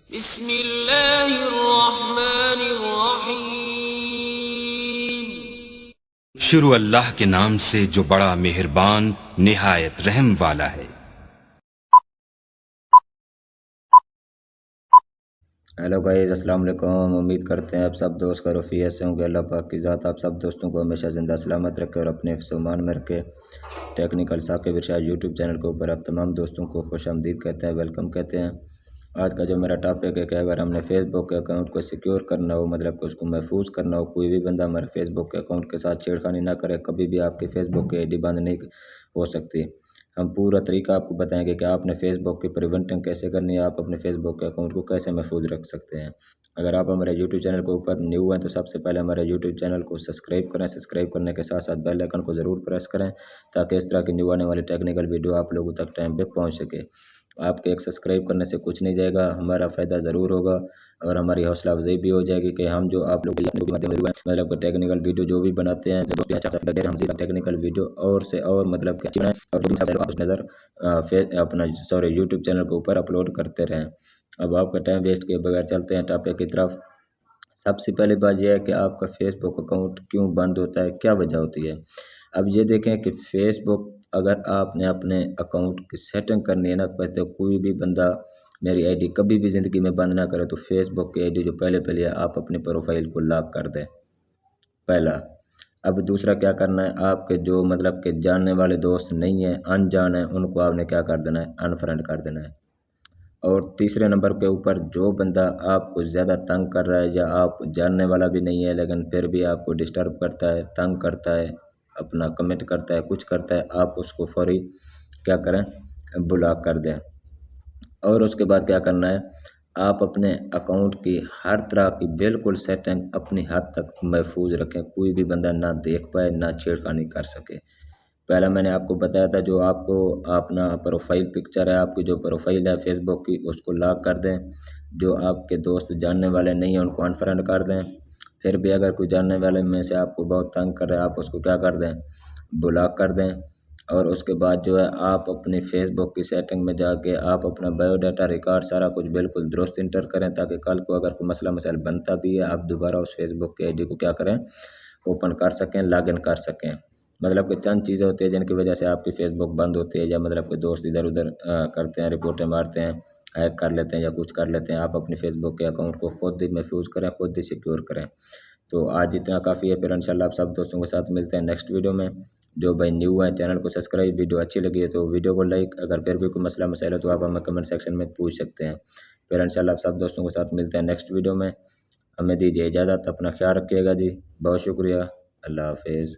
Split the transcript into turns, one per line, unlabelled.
बिस्मिल्लाहिर्रहमानिर्रहीम।
शुरू अल्लाह के नाम से जो बड़ा मेहरबान निहायत रहम वाला है।
हेलो गाइस, अस्सलाम वालेकुम। उम्मीद करते हैं आप सब दोस्त का रफ़ियत से होंगे। अल्लाह पाक की ज़ात आप सब दोस्तों को हमेशा ज़िंदा सलामत रखे और अपने हिफ्ज़-ओ-मान में रखे। टेक्निकल साकिब इरशाद यूट्यूब चैनल के ऊपर आप तमाम दोस्तों को खुशामदीद कहते हैं, वेलकम कहते हैं। आज का जो मेरा टॉपिक है कि अगर हमने फेसबुक के अकाउंट को सिक्योर करना हो, मतलब कि उसको महफूज करना हो, कोई भी बंदा हमारे फेसबुक के अकाउंट के साथ छेड़खानी ना करे, कभी भी आपकी फेसबुक की आईडी बंद नहीं हो सकती। हम पूरा तरीका आपको बताएंगे कि आपने फेसबुक की प्रिवेंटिंग कैसे करनी है, आप अपने फेसबुक के अकाउंट को कैसे महफूज रख सकते हैं। अगर आप हमारे यूट्यूब चैनल के ऊपर न्यू हैं तो सबसे पहले हमारे यूट्यूब चैनल को सब्सक्राइब करें। सब्सक्राइब करने के साथ साथ बेल आइकन को ज़रूर प्रेस करें ताकि इस तरह की न्यू आने वाली टेक्निकल वीडियो आप लोगों तक टाइम पे पहुंच सके। आपके एक सब्सक्राइब करने से कुछ नहीं जाएगा, हमारा फ़ायदा ज़रूर होगा और हमारी हौसला अफजाई भी हो जाएगी कि हम जो आप लोग मतलब टेक्निकल वीडियो जो भी बनाते हैं हम टेक्निकल वीडियो और से और मतलब कि और नज़र अपना यूट्यूब चैनल के ऊपर अपलोड करते रहें। अब आपका टाइम वेस्ट किए बगैर चलते हैं टॉपिक की तरफ। सबसे पहली बात यह है कि आपका फेसबुक अकाउंट क्यों बंद होता है, क्या वजह होती है। अब ये देखें कि फेसबुक अगर आपने अपने अकाउंट की सेटिंग करनी है ना, कहते कोई भी बंदा मेरी आईडी कभी भी ज़िंदगी में बंद ना करे तो फेसबुक की आईडी जो पहले है आप अपने प्रोफाइल को लॉक कर दें, पहला। अब दूसरा क्या करना है, आपके जो मतलब के जानने वाले दोस्त नहीं हैं, अनजान है, उनको आपने क्या कर देना है, अनफ्रेंड कर देना है। और तीसरे नंबर के ऊपर जो बंदा आपको ज़्यादा तंग कर रहा है या आप जानने वाला भी नहीं है लेकिन फिर भी आपको डिस्टर्ब करता है, तंग करता है, अपना कमेंट करता है, कुछ करता है, आप उसको फौरी क्या करें, ब्लॉक कर दें। और उसके बाद क्या करना है, आप अपने अकाउंट की हर तरह की बिल्कुल सेटिंग अपनी हद तक महफूज रखें, कोई भी बंदा ना देख पाए, ना छेड़खानी कर सके। पहला मैंने आपको बताया था जो आपको अपना प्रोफाइल पिक्चर है, आपकी जो प्रोफाइल है फेसबुक की, उसको लॉक कर दें। जो आपके दोस्त जानने वाले नहीं हैं उनको अनफ्रेंड कर दें। फिर भी अगर कोई जानने वाले में से आपको बहुत तंग कर रहा है, आप उसको क्या कर दें, ब्लॉक कर दें। और उसके बाद जो है आप अपनी फेसबुक की सेटिंग में जाके आप अपना बायोडाटा रिकॉर्ड सारा कुछ बिल्कुल दुरुस्त इंटर करें ताकि कल को अगर कोई मसला मसाइल बनता भी है आप दोबारा उस फेसबुक के आईडी को क्या करें, ओपन कर सकें, लॉगिन कर सकें। मतलब कि चंद चीज़ें होती है जिनकी वजह से आपकी फेसबुक बंद होती है या मतलब कि दोस्त इधर उधर करते हैं, रिपोर्टें मारते हैं, हैक कर लेते हैं या कुछ कर लेते हैं। आप अपने फेसबुक के अकाउंट को खुद ही महफूज करें, खुद ही सिक्योर करें। तो आज इतना काफ़ी है, फिर इंशाल्लाह आप सब दोस्तों के साथ मिलते हैं नेक्स्ट वीडियो में। जो भाई न्यू है चैनल को सब्सक्राइब, वीडियो अच्छी लगी है तो वीडियो को लाइक, अगर फिर भी कोई मसला मसाइल है तो आप हमें कमेंट सेक्शन में पूछ सकते हैं। फिर इंशाल्लाह आप सब दोस्तों के साथ मिलते हैं नेक्स्ट वीडियो में। हमें दीजिए इजाज़त, अपना ख्याल रखिएगा जी, बहुत शुक्रिया, अल्लाह हाफिज़।